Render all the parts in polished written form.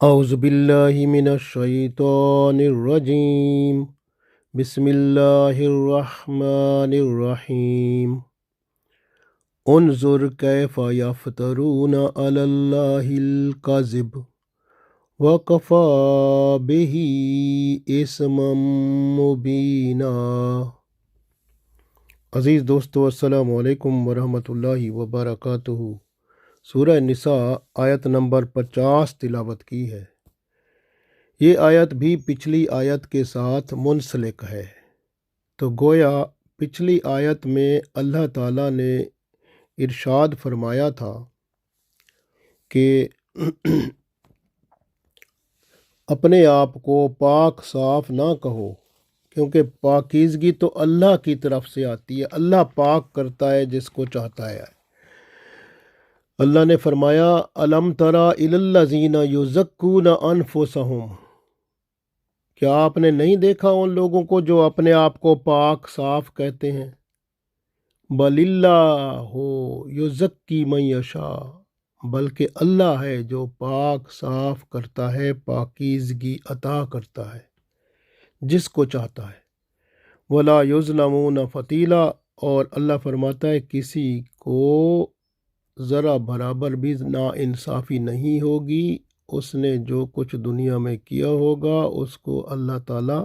اعوذ باللہ من الشیطان الرجیم بسم اللہ الرحمن الرحیم انظر کیف یفترون علی اللہ الکذب وکفی بہ اثما مبینا۔ عزیز دوستو، السلام علیکم ورحمۃ اللہ وبرکاتہ۔ سورہ نساء آیت نمبر 50 تلاوت کی ہے۔ یہ آیت بھی پچھلی آیت کے ساتھ منسلک ہے۔ تو گویا پچھلی آیت میں اللہ تعالیٰ نے ارشاد فرمایا تھا کہ اپنے آپ کو پاک صاف نہ کہو، کیونکہ پاکیزگی تو اللہ کی طرف سے آتی ہے، اللہ پاک کرتا ہے جس کو چاہتا ہے۔ اللہ نے فرمایا الم تری الی الذین یزکون انفسہم، کیا آپ نے نہیں دیکھا ان لوگوں کو جو اپنے آپ کو پاک صاف کہتے ہیں؟ بل اللہ یزکی من یشاء، بلکہ اللہ ہے جو پاک صاف کرتا ہے، پاکیزگی عطا کرتا ہے جس کو چاہتا ہے۔ ولا یظلمون فتیلا، اور اللہ فرماتا ہے کسی کو ذرا برابر بھی نا انصافی نہیں ہوگی، اس نے جو کچھ دنیا میں کیا ہوگا اس کو اللہ تعالیٰ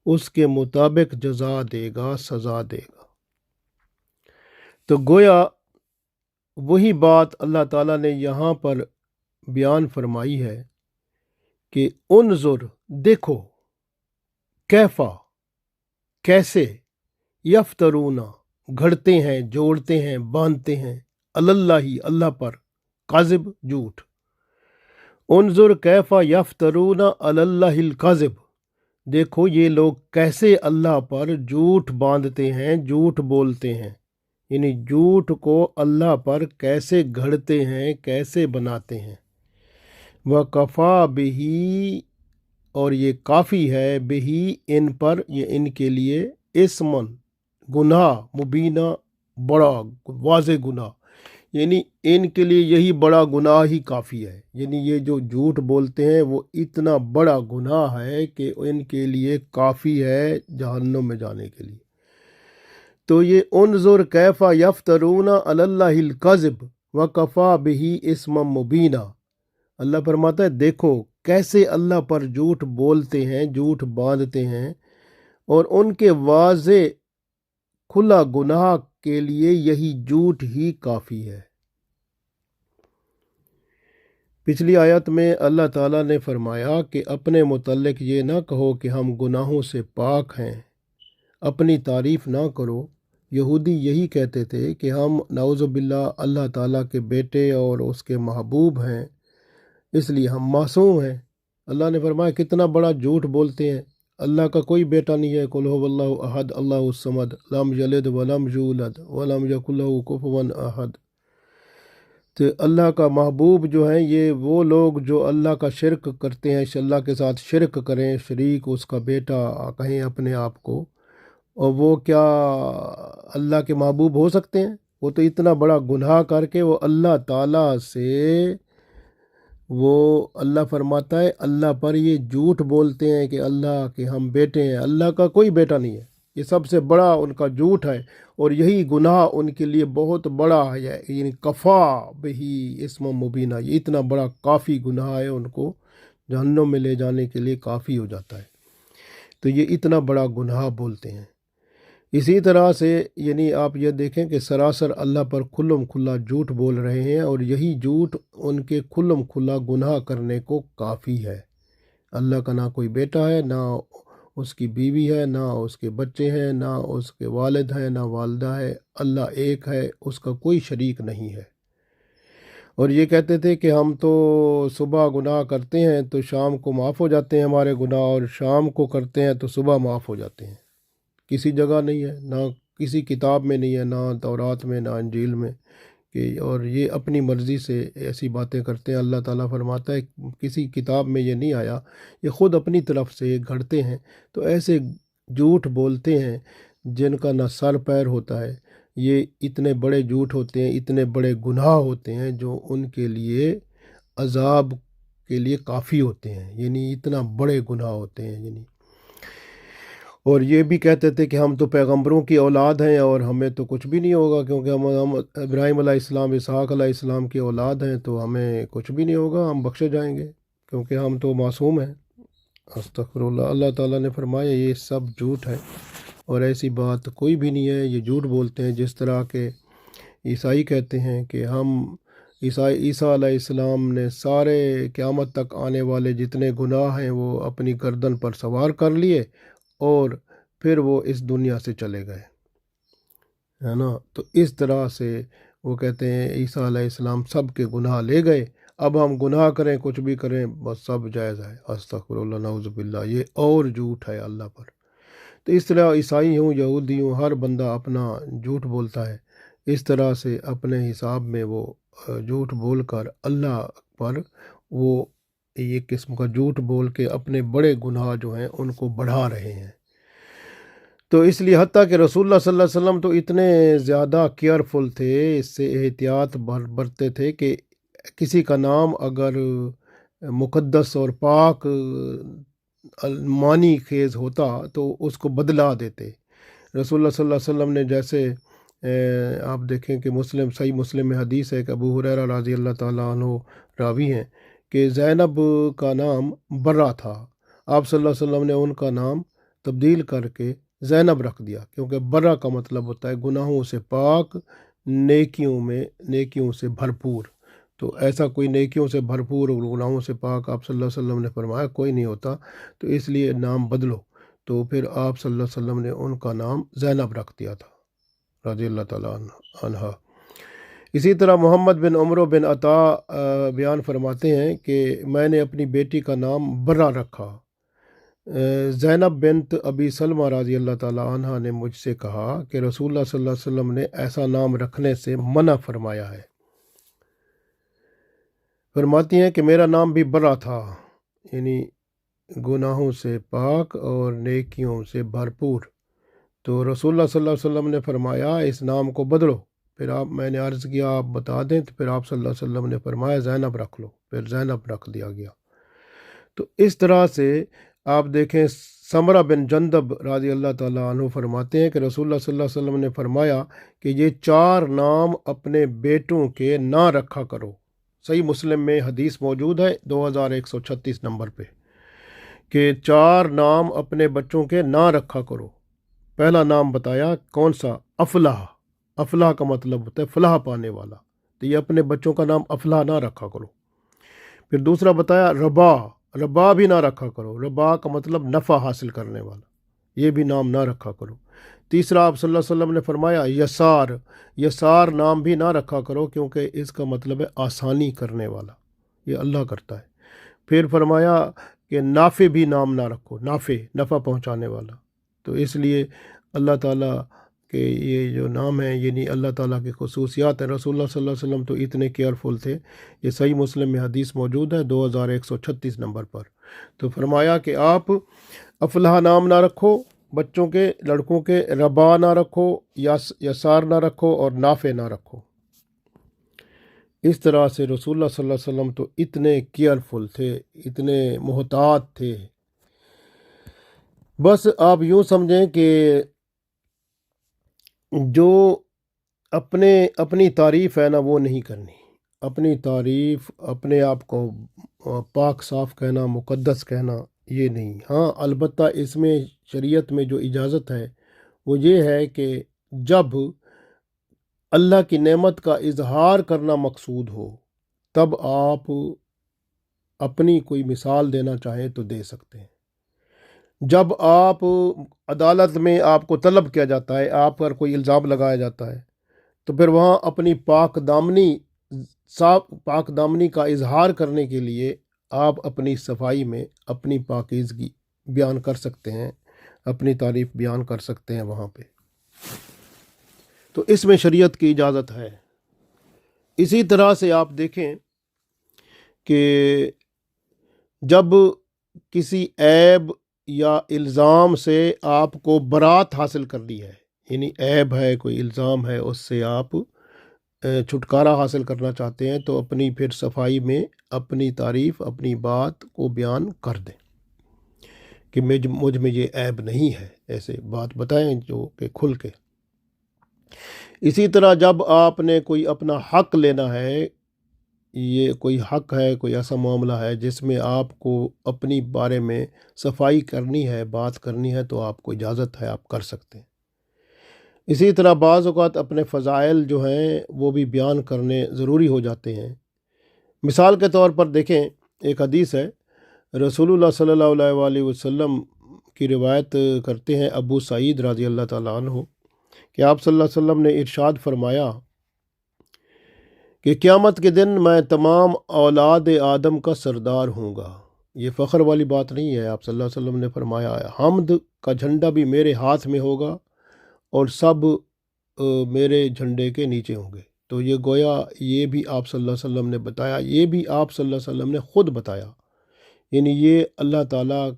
اس کے مطابق جزا دے گا، سزا دے گا۔ تو گویا وہی بات اللہ تعالیٰ نے یہاں پر بیان فرمائی ہے کہ انظر، دیکھو، کیفا، کیسے، یفترون، گھڑتے ہیں، جوڑتے ہیں، باندھتے ہیں، اللہ، اللہ پر، کاذب، جھوٹ۔ انظر کیفا یفترون علی اللہ الکذب، دیکھو یہ لوگ کیسے اللہ پر جھوٹ باندھتے ہیں، جھوٹ بولتے ہیں، یعنی جھوٹ کو اللہ پر کیسے گھڑتے ہیں، کیسے بناتے ہیں۔ وَکَفَى بِهِ، اور یہ کافی ہے، بِهِ، ان پر، یہ ان کے لیے، اسمن، گناہ، مبینہ، بڑا واضح گناہ، یعنی ان کے لیے یہی بڑا گناہ ہی کافی ہے، یعنی یہ جو جھوٹ بولتے ہیں وہ اتنا بڑا گناہ ہے کہ ان کے لیے کافی ہے جہنم میں جانے کے لیے۔ تو یہ انظر کیف یفترون علی اللہ الکذب وکفی بہ اسما مبینا، اللہ فرماتا ہے دیکھو کیسے اللہ پر جھوٹ بولتے ہیں، جھوٹ باندھتے ہیں، اور ان کے واضح کھلا گناہ کے لیے یہی جھوٹ ہی کافی ہے۔ پچھلی آیت میں اللہ تعالیٰ نے فرمایا کہ اپنے متعلق یہ نہ کہو کہ ہم گناہوں سے پاک ہیں، اپنی تعریف نہ کرو۔ یہودی یہی کہتے تھے کہ ہم نعوذ باللہ اللہ تعالیٰ کے بیٹے اور اس کے محبوب ہیں، اس لیے ہم معصوم ہیں۔ اللہ نے فرمایا کتنا بڑا جھوٹ بولتے ہیں، اللہ کا کوئی بیٹا نہیں ہے، قل ھو اللہ احد اللہ الصمد لم یلد ولم یولد ولم یکن لہ کفوا احد۔ تو اللہ کا محبوب جو ہیں یہ وہ لوگ جو اللہ کا شرک کرتے ہیں، اللہ کے ساتھ شرک کریں، شریک اس کا بیٹا کہیں اپنے آپ کو، اور وہ کیا اللہ کے محبوب ہو سکتے ہیں؟ وہ تو اتنا بڑا گناہ کر کے وہ اللہ تعالیٰ سے، وہ اللہ فرماتا ہے اللہ پر یہ جھوٹ بولتے ہیں کہ اللہ کے ہم بیٹے ہیں، اللہ کا کوئی بیٹا نہیں ہے، یہ سب سے بڑا ان کا جھوٹ ہے، اور یہی گناہ ان کے لیے بہت بڑا ہے، یعنی کفا بہی اسم مبینہ، یہ اتنا بڑا کافی گناہ ہے، ان کو جہنم میں لے جانے کے لیے کافی ہو جاتا ہے۔ تو یہ اتنا بڑا گناہ بولتے ہیں۔ اسی طرح سے یعنی آپ یہ دیکھیں کہ سراسر اللہ پر کھلم کھلا جھوٹ بول رہے ہیں، اور یہی جھوٹ ان کے کھلم کھلا گناہ کرنے کو کافی ہے۔ اللہ کا نہ کوئی بیٹا ہے، نہ اس کی بیوی ہے، نہ اس کے بچے ہیں، نہ اس کے والد ہیں، نہ والدہ ہے، اللہ ایک ہے، اس کا کوئی شریک نہیں ہے۔ اور یہ کہتے تھے کہ ہم تو صبح گناہ کرتے ہیں تو شام کو معاف ہو جاتے ہیں ہمارے گناہ، اور شام کو کرتے ہیں تو صبح معاف ہو جاتے ہیں۔ کسی جگہ نہیں ہے، نہ کسی کتاب میں نہیں ہے، نہ تورات میں، نہ انجیل میں، کہ اور یہ اپنی مرضی سے ایسی باتیں کرتے ہیں۔ اللہ تعالیٰ فرماتا ہے کسی کتاب میں یہ نہیں آیا، یہ خود اپنی طرف سے گھڑتے ہیں۔ تو ایسے جھوٹ بولتے ہیں جن کا نہ سر پیر ہوتا ہے، یہ اتنے بڑے جھوٹ ہوتے ہیں، اتنے بڑے گناہ ہوتے ہیں جو ان کے لیے عذاب کے لیے کافی ہوتے ہیں، یعنی اتنا بڑے گناہ ہوتے ہیں یعنی۔ اور یہ بھی کہتے تھے کہ ہم تو پیغمبروں کی اولاد ہیں اور ہمیں تو کچھ بھی نہیں ہوگا، کیونکہ ہم ابراہیم علیہ السلام، اسحاق علیہ السلام کی اولاد ہیں، تو ہمیں کچھ بھی نہیں ہوگا، ہم بخشے جائیں گے کیونکہ ہم تو معصوم ہیں۔ استغفر اللہ۔ اللہ تعالیٰ نے فرمایا یہ سب جھوٹ ہے اور ایسی بات کوئی بھی نہیں ہے، یہ جھوٹ بولتے ہیں، جس طرح کہ عیسائی کہتے ہیں کہ ہم عیسیٰ علیہ السلام نے سارے قیامت تک آنے والے جتنے گناہ ہیں وہ اپنی گردن پر سوار کر لیے اور پھر وہ اس دنیا سے چلے گئے، ہے نا۔ تو اس طرح سے وہ کہتے ہیں عیسیٰ علیہ السلام سب کے گناہ لے گئے، اب ہم گناہ کریں کچھ بھی کریں بس سب جائز ہے۔ استغفر اللہ، نعوذ باللہ، یہ اور جھوٹ ہے اللہ پر۔ تو اس طرح عیسائی ہوں، یہودی ہوں، ہر بندہ اپنا جھوٹ بولتا ہے، اس طرح سے اپنے حساب میں وہ جھوٹ بول کر اللہ پر وہ ایک قسم کا جھوٹ بول کے اپنے بڑے گناہ جو ہیں ان کو بڑھا رہے ہیں۔ تو اس لیے حتیٰ کہ رسول اللہ صلی اللہ علیہ وسلم تو اتنے زیادہ کیئرفل تھے، اس سے احتیاط برتتے تھے کہ کسی کا نام اگر مقدس اور پاک معنی خیز ہوتا تو اس کو بدلا دیتے۔ رسول اللہ صلی اللہ علیہ وسلم نے جیسے آپ دیکھیں کہ صحیح مسلم میں حدیث ہے کہ ابو ہریرہ رضی اللہ تعالیٰ عنہ راوی ہیں کہ زینب کا نام برہ تھا، آپ صلی اللہ علیہ وسلم نے ان کا نام تبدیل کر کے زینب رکھ دیا، کیونکہ برہ کا مطلب ہوتا ہے گناہوں سے پاک، نیکیوں سے بھرپور۔ تو ایسا کوئی نیکیوں سے بھرپور اور گناہوں سے پاک آپ صلی اللہ علیہ وسلم نے فرمایا کوئی نہیں ہوتا، تو اس لیے نام بدلو۔ تو پھر آپ صلی اللہ علیہ وسلم نے ان کا نام زینب رکھ دیا تھا رضی اللہ تعالیٰ عنہ۔ اسی طرح محمد بن عمرو بن عطا بیان فرماتے ہیں کہ میں نے اپنی بیٹی کا نام برہ رکھا۔ زینب بنت ابی سلمہ رضی اللہ تعالیٰ عنہ نے مجھ سے کہا کہ رسول اللہ صلی اللہ علیہ وسلم نے ایسا نام رکھنے سے منع فرمایا ہے۔ فرماتی ہیں کہ میرا نام بھی برہ تھا، یعنی گناہوں سے پاک اور نیکیوں سے بھرپور۔ تو رسول اللہ صلی اللہ علیہ وسلم نے فرمایا اس نام کو بدلو۔ پھر میں نے عرض کیا آپ بتا دیں، تو پھر آپ صلی اللہ علیہ وسلم نے فرمایا زینب رکھ لو، پھر زینب رکھ دیا گیا۔ تو اس طرح سے آپ دیکھیں سمرہ بن جندب رضی اللہ تعالیٰ عنہ فرماتے ہیں کہ رسول اللہ صلی اللہ علیہ وسلم نے فرمایا کہ یہ 4 نام اپنے بیٹوں کے نہ رکھا کرو۔ صحیح مسلم میں حدیث موجود ہے 2136 نمبر پہ کہ 4 نام اپنے بچوں کے نہ رکھا کرو۔ پہلا نام بتایا کون سا؟ افلاح۔ افلاح کا مطلب ہوتا ہے فلاح پانے والا، تو یہ اپنے بچوں کا نام افلاح نہ رکھا کرو۔ پھر دوسرا بتایا ربا، ربا بھی نہ رکھا کرو، ربا کا مطلب نفع حاصل کرنے والا، یہ بھی نام نہ رکھا کرو۔ تیسرا آپ صلی اللہ علیہ وسلم نے فرمایا یسار، یسار نام بھی نہ رکھا کرو کیونکہ اس کا مطلب ہے آسانی کرنے والا، یہ اللہ کرتا ہے۔ پھر فرمایا کہ نافع بھی نام نہ رکھو، نافع نفع پہنچانے والا۔ تو اس لیے اللہ تعالیٰ کہ یہ جو نام ہے یعنی اللہ تعالیٰ کی خصوصیات ہیں۔ رسول اللہ صلی اللہ علیہ وسلم تو اتنے کیئرفل تھے، یہ صحیح مسلم میں حدیث موجود ہے 2136 نمبر پر۔ تو فرمایا کہ آپ افلاح نام نہ رکھو بچوں کے، لڑکوں کے، ربا نہ رکھو، یسار نہ رکھو اور نافع نہ رکھو۔ اس طرح سے رسول اللہ صلی اللہ علیہ وسلم تو اتنے کیئرفل تھے، اتنے محتاط تھے۔ بس آپ یوں سمجھیں کہ جو اپنی تعریف ہے نا وہ نہیں کرنی، اپنی تعریف، اپنے آپ کو پاک صاف کہنا، مقدس کہنا، یہ نہیں۔ ہاں البتہ اس میں شریعت میں جو اجازت ہے وہ یہ ہے کہ جب اللہ کی نعمت کا اظہار کرنا مقصود ہو تب آپ اپنی کوئی مثال دینا چاہیں تو دے سکتے ہیں۔ جب آپ عدالت میں آپ کو طلب کیا جاتا ہے، آپ پر کوئی الزام لگایا جاتا ہے، تو پھر وہاں اپنی پاک دامنی کا اظہار کرنے کے لیے آپ اپنی صفائی میں اپنی پاکیزگی بیان کر سکتے ہیں، اپنی تعریف بیان کر سکتے ہیں وہاں پہ۔ تو اس میں شریعت کی اجازت ہے۔ اسی طرح سے آپ دیکھیں کہ جب کسی عیب یا الزام سے آپ کو برات حاصل کرنی ہے، یعنی عیب ہے، کوئی الزام ہے، اس سے آپ چھٹکارا حاصل کرنا چاہتے ہیں، تو اپنی پھر صفائی میں اپنی تعریف، اپنی بات کو بیان کر دیں کہ مجھ میں یہ عیب نہیں ہے، ایسے بات بتائیں جو کہ کھل کے۔ اسی طرح جب آپ نے کوئی اپنا حق لینا ہے، یہ کوئی حق ہے، کوئی ایسا معاملہ ہے جس میں آپ کو اپنی بارے میں صفائی کرنی ہے، بات کرنی ہے، تو آپ کو اجازت ہے، آپ کر سکتے ہیں۔ اسی طرح بعض اوقات اپنے فضائل جو ہیں وہ بھی بیان کرنے ضروری ہو جاتے ہیں۔ مثال کے طور پر دیکھیں، ایک حدیث ہے، رسول اللہ صلی اللہ علیہ وآلہ وسلم کی روایت کرتے ہیں ابو سعید رضی اللہ تعالیٰ عنہ کہ آپ صلی اللہ علیہ وسلم نے ارشاد فرمایا کہ قیامت کے دن میں تمام اولاد آدم کا سردار ہوں گا۔ یہ فخر والی بات نہیں ہے، آپ صلی اللہ علیہ وسلم نے فرمایا ہے حمد کا جھنڈا بھی میرے ہاتھ میں ہوگا اور سب میرے جھنڈے کے نیچے ہوں گے۔ تو یہ گویا یہ بھی آپ صلی اللہ علیہ وسلم نے بتایا، یہ بھی آپ صلی اللہ علیہ وسلم نے خود بتایا، یعنی یہ اللہ تعالیٰ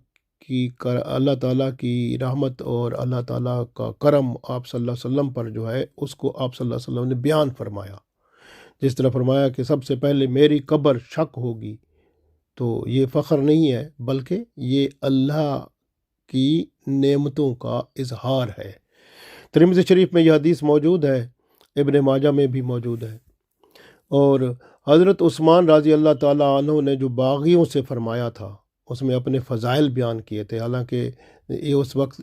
کی رحمت اور اللہ تعالیٰ کا کرم آپ صلی اللہ علیہ وسلم پر جو ہے اس کو آپ صلی اللہ علیہ وسلم نے بیان فرمایا۔ جس طرح فرمایا کہ سب سے پہلے میری قبر شق ہوگی، تو یہ فخر نہیں ہے بلکہ یہ اللہ کی نعمتوں کا اظہار ہے۔ ترمذی شریف میں یہ حدیث موجود ہے، ابن ماجہ میں بھی موجود ہے۔ اور حضرت عثمان رضی اللہ تعالیٰ عنہ نے جو باغیوں سے فرمایا تھا اس میں اپنے فضائل بیان کیے تھے، حالانکہ یہ اس وقت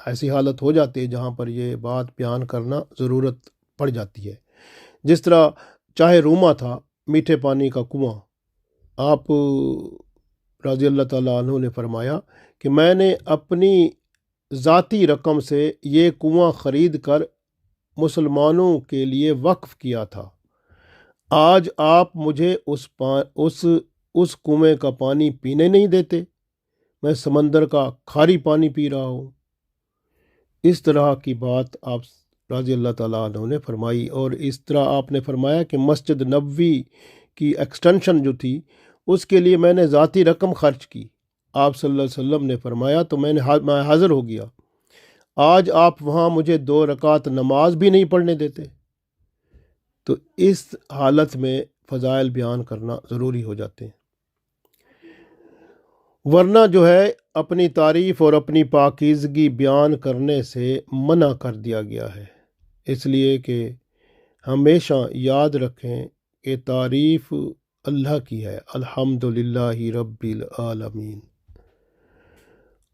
ایسی حالت ہو جاتی ہے جہاں پر یہ بات بیان کرنا ضرورت پڑ جاتی ہے۔ جس طرح چاہے روما تھا، میٹھے پانی کا کنواں، آپ رضی اللہ تعالیٰ عنہ نے فرمایا کہ میں نے اپنی ذاتی رقم سے یہ کنواں خرید کر مسلمانوں کے لیے وقف کیا تھا، آج آپ مجھے اس کنویں کا پانی پینے نہیں دیتے، میں سمندر کا کھاری پانی پی رہا ہوں۔ اس طرح کی بات آپ رضی اللہ تعالیٰ عنہ نے فرمائی۔ اور اس طرح آپ نے فرمایا کہ مسجد نبوی کی ایکسٹینشن جو تھی اس کے لیے میں نے ذاتی رقم خرچ کی، آپ صلی اللہ علیہ وسلم نے فرمایا تو میں حاضر ہو گیا، آج آپ وہاں مجھے 2 رکعت نماز بھی نہیں پڑھنے دیتے۔ تو اس حالت میں فضائل بیان کرنا ضروری ہو جاتے ہیں، ورنہ جو ہے اپنی تعریف اور اپنی پاکیزگی بیان کرنے سے منع کر دیا گیا ہے۔ اس لیے کہ ہمیشہ یاد رکھیں کہ تعریف اللہ کی ہے، الحمدللہ رب العالمین،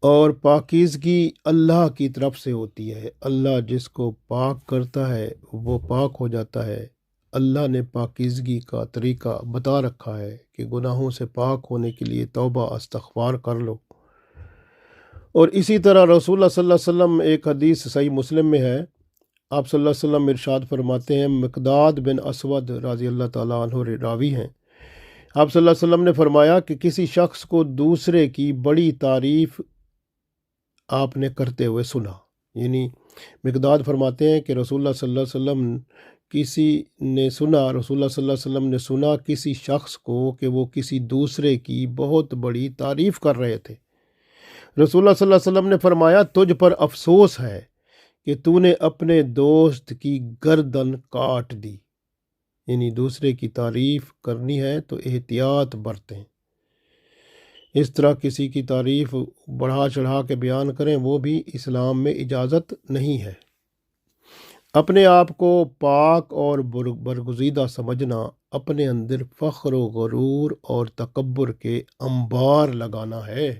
اور پاکیزگی اللہ کی طرف سے ہوتی ہے۔ اللہ جس کو پاک کرتا ہے وہ پاک ہو جاتا ہے۔ اللہ نے پاکیزگی کا طریقہ بتا رکھا ہے کہ گناہوں سے پاک ہونے کے لیے توبہ استغفار کر لو۔ اور اسی طرح رسول اللہ صلی اللہ علیہ وسلم، ایک حدیث صحیح مسلم میں ہے، آپ صلی اللہ علیہ وسلم ارشاد فرماتے ہیں، مقداد بن اسود رضی اللہ تعالیٰ عنہ راوی ہیں، آپ صلی اللہ علیہ وسلم نے فرمایا کہ کسی شخص کو دوسرے کی بڑی تعریف آپ نے کرتے ہوئے سنا، یعنی مقداد فرماتے ہیں کہ رسول اللہ صلی اللہ علیہ وسلم رسول اللہ صلی اللہ علیہ وسلم نے سنا کسی شخص کو کہ وہ کسی دوسرے کی بہت بڑی تعریف کر رہے تھے۔ رسول اللہ صلی اللہ علیہ وسلم نے فرمایا تجھ پر افسوس ہے کہ تو نے اپنے دوست کی گردن کاٹ دی، یعنی دوسرے کی تعریف کرنی ہے تو احتیاط برتیں، اس طرح کسی کی تعریف بڑھا چڑھا کے بیان کریں وہ بھی اسلام میں اجازت نہیں ہے۔ اپنے آپ کو پاک اور برگزیدہ سمجھنا اپنے اندر فخر و غرور اور تکبر کے انبار لگانا ہے۔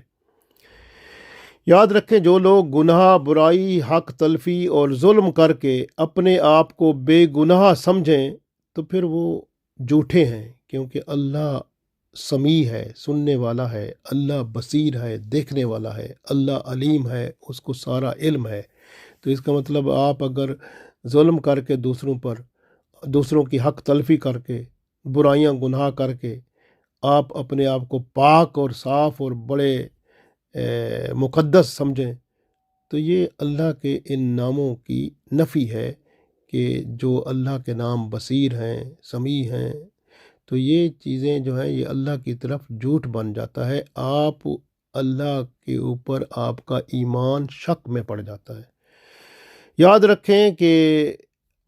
یاد رکھیں جو لوگ گناہ، برائی، حق تلفی اور ظلم کر کے اپنے آپ کو بے گناہ سمجھیں تو پھر وہ جھوٹے ہیں، کیونکہ اللہ سمیع ہے، سننے والا ہے، اللہ بصیر ہے، دیکھنے والا ہے، اللہ علیم ہے، اس کو سارا علم ہے۔ تو اس کا مطلب آپ اگر ظلم کر کے دوسروں کی حق تلفی کر کے برائیاں گناہ کر کے آپ اپنے آپ کو پاک اور صاف اور بڑے مقدس سمجھیں تو یہ اللہ کے ان ناموں کی نفی ہے کہ جو اللہ کے نام بصیر ہیں، سمیع ہیں، تو یہ چیزیں جو ہیں یہ اللہ کی طرف جھوٹ بن جاتا ہے، آپ اللہ کے اوپر آپ کا ایمان شک میں پڑ جاتا ہے۔ یاد رکھیں کہ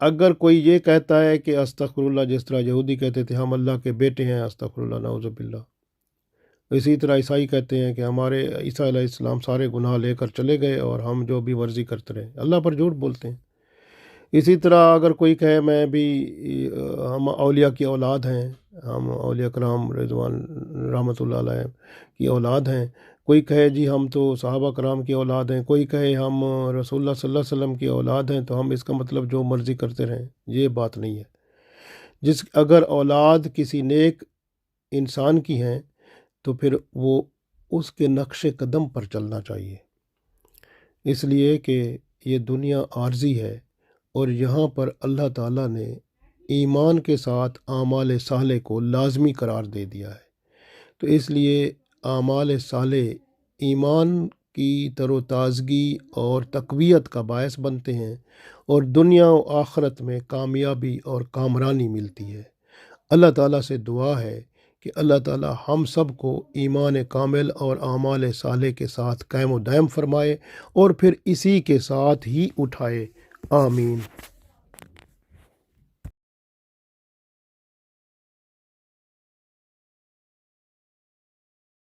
اگر کوئی یہ کہتا ہے کہ استغفراللہ، جس طرح یہودی کہتے تھے ہم اللہ کے بیٹے ہیں، استغفراللہ نعوذ باللہ، اسی طرح عیسائی کہتے ہیں کہ ہمارے عیسیٰ علیہ السلام سارے گناہ لے کر چلے گئے اور ہم جو بھی مرضی کرتے رہے، اللہ پر جھوٹ بولتے ہیں۔ اسی طرح اگر کوئی کہے میں بھی ہم اولیاء کی اولاد ہیں، ہم اولیاء کرام رضوان رحمۃ اللہ علیہ کی اولاد ہیں، کوئی کہے جی ہم تو صحابہ کرام کی اولاد ہیں، کوئی کہے ہم رسول اللہ صلی اللہ علیہ وسلم کی اولاد ہیں، تو ہم اس کا مطلب جو مرضی کرتے رہیں، یہ بات نہیں ہے۔ اگر اولاد کسی نیک انسان کی ہیں تو پھر وہ اس کے نقش قدم پر چلنا چاہیے، اس لیے کہ یہ دنیا عارضی ہے، اور یہاں پر اللہ تعالیٰ نے ایمان کے ساتھ اعمال صالح کو لازمی قرار دے دیا ہے، تو اس لیے اعمال صالح ایمان کی تر و تازگی اور تقویت کا باعث بنتے ہیں، اور دنیا و آخرت میں کامیابی اور کامرانی ملتی ہے۔ اللہ تعالیٰ سے دعا ہے کہ اللہ تعالیٰ ہم سب کو ایمان کامل اور اعمال صالح کے ساتھ قائم و دائم فرمائے، اور پھر اسی کے ساتھ ہی اٹھائے، آمین۔